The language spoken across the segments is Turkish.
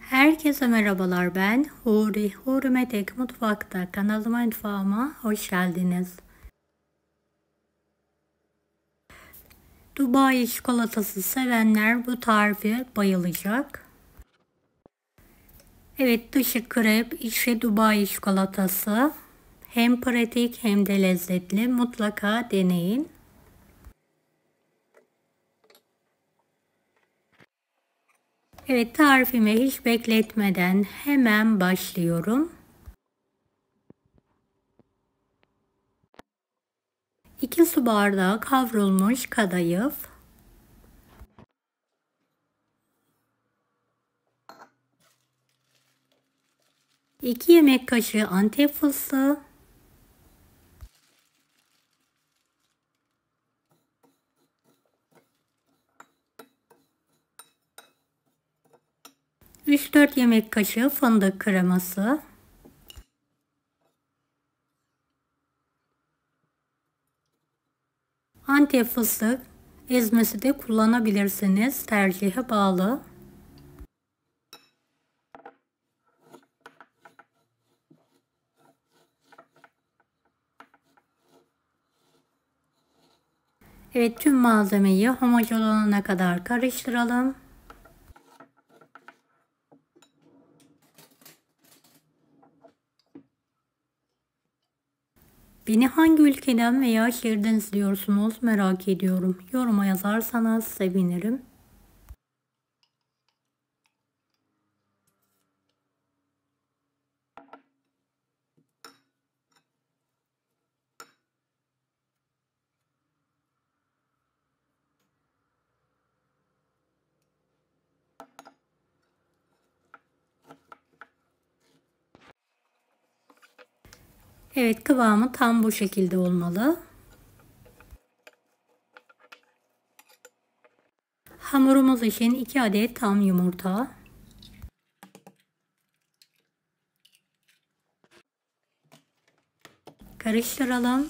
Herkese merhabalar, ben Huri. Hurimetek Mutfak'ta kanalıma, mutfağıma hoş geldiniz. Dubai çikolatası sevenler bu tarife bayılacak. Evet, dışı krep, içi Dubai çikolatası. Hem pratik hem de lezzetli. Mutlaka deneyin. Evet, tarifimi hiç bekletmeden hemen başlıyorum. 2 su bardağı kavrulmuş kadayıf, 2 yemek kaşığı Antep fıstığı, 3-4 yemek kaşığı fındık kreması, Antep fıstık ezmesi de kullanabilirsiniz, tercihe bağlı. Evet, tüm malzemeyi homojen olana kadar karıştıralım. Beni hangi ülkeden veya şehirden izliyorsunuz merak ediyorum. Yoruma yazarsanız sevinirim. Evet, kıvamı tam bu şekilde olmalı. Hamurumuz için 2 adet tam yumurta, karıştıralım.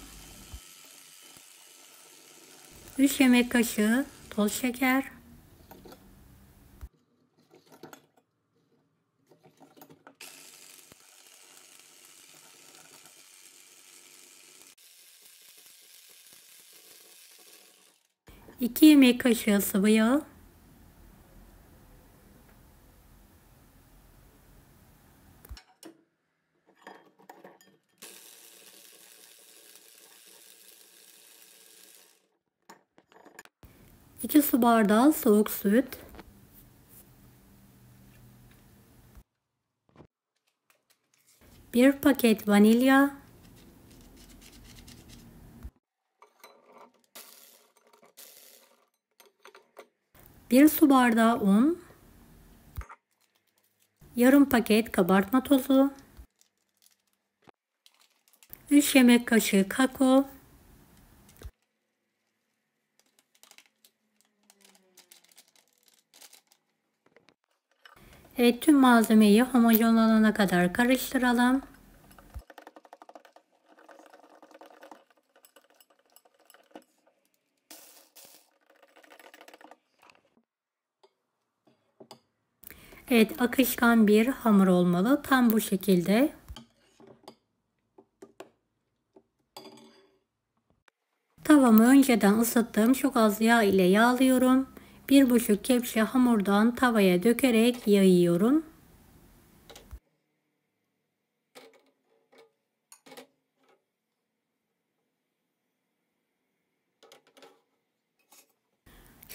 3 yemek kaşığı toz şeker, 2 yemek kaşığı sıvı yağ, 2 su bardağı soğuk süt, 1 paket vanilya, 1 su bardağı un, yarım paket kabartma tozu, 3 yemek kaşığı kakao, evet, tüm malzemeyi homojen olana kadar karıştıralım. Evet, akışkan bir hamur olmalı. Tam bu şekilde. Tavamı önceden ısıttım. Çok az yağ ile yağlıyorum. 1,5 kepçe hamurdan tavaya dökerek yayıyorum.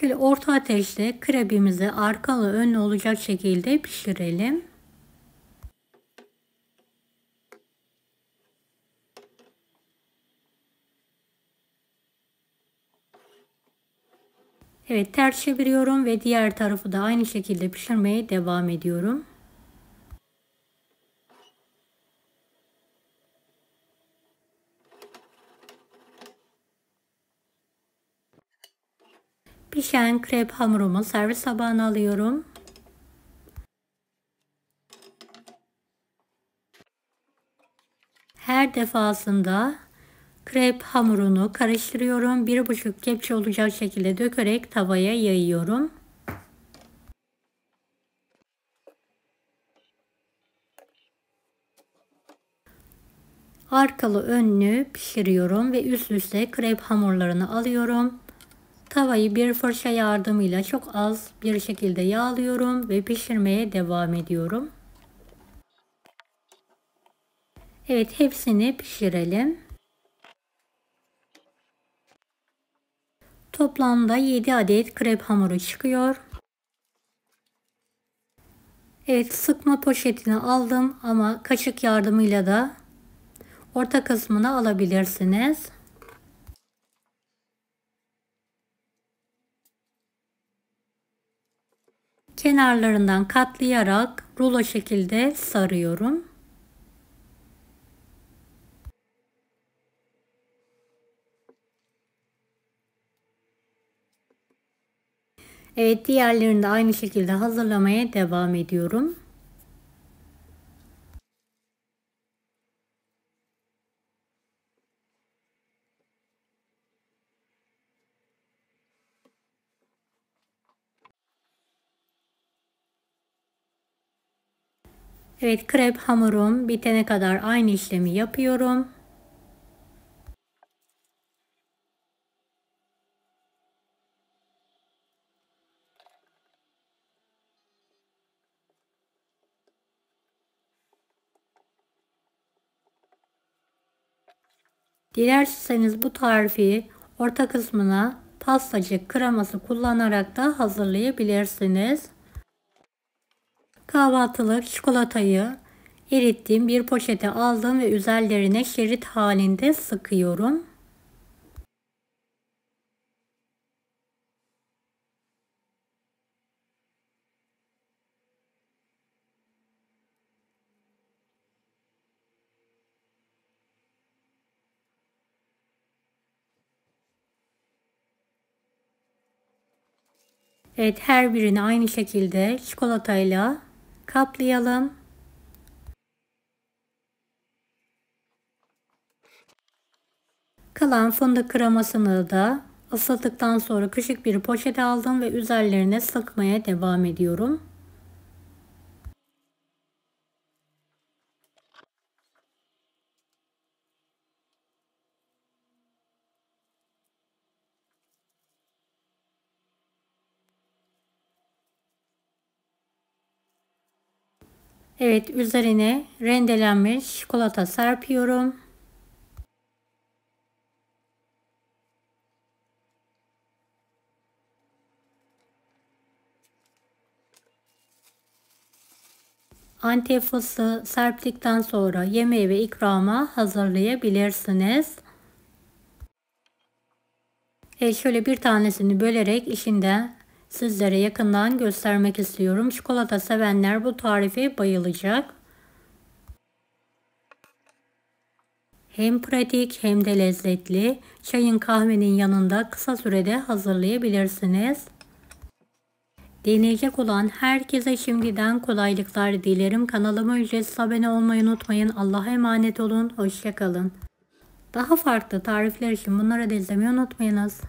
Şöyle orta ateşte krebimizi arkalı önlü olacak şekilde pişirelim. Evet, ters çeviriyorum ve diğer tarafı da aynı şekilde pişirmeye devam ediyorum. Pişen krep hamurumu servis tabağına alıyorum. Her defasında krep hamurunu karıştırıyorum. 1,5 kepçe olacak şekilde dökerek tavaya yayıyorum. Arkalı önlü pişiriyorum ve üst üste krep hamurlarını alıyorum. Tavayı bir fırça yardımıyla çok az bir şekilde yağlıyorum ve pişirmeye devam ediyorum. Evet, hepsini pişirelim. Toplamda 7 adet krep hamuru çıkıyor. Evet, sıkma poşetini aldım ama kaşık yardımıyla da orta kısmını alabilirsiniz. Kenarlarından katlayarak rulo şekilde sarıyorum. Evet, diğerlerini de aynı şekilde hazırlamaya devam ediyorum. Evet, krep hamurum bitene kadar aynı işlemi yapıyorum. Dilerseniz bu tarifi orta kısmına pastacık kreması kullanarak da hazırlayabilirsiniz. Kahvaltılık çikolatayı erittiğim bir poşete aldım ve üzerlerine şerit halinde sıkıyorum. Evet, her birini aynı şekilde çikolatayla kaplayalım. Kalan fındık kremasını da ısıttıktan sonra küçük bir poşete aldım ve üzerlerine sıkmaya devam ediyorum. Evet, üzerine rendelenmiş çikolata serpiyorum. Antep fıstığı serptikten sonra yemeğe ve ikrama hazırlayabilirsiniz. Şöyle bir tanesini bölerek işinden sizlere yakından göstermek istiyorum. Çikolata sevenler bu tarife bayılacak. Hem pratik hem de lezzetli. Çayın kahvenin yanında kısa sürede hazırlayabilirsiniz. Deneyecek olan herkese şimdiden kolaylıklar dilerim. Kanalıma ücretsiz abone olmayı unutmayın. Allah'a emanet olun. Hoşça kalın. Daha farklı tarifler için bunları da izlemeyi unutmayınız.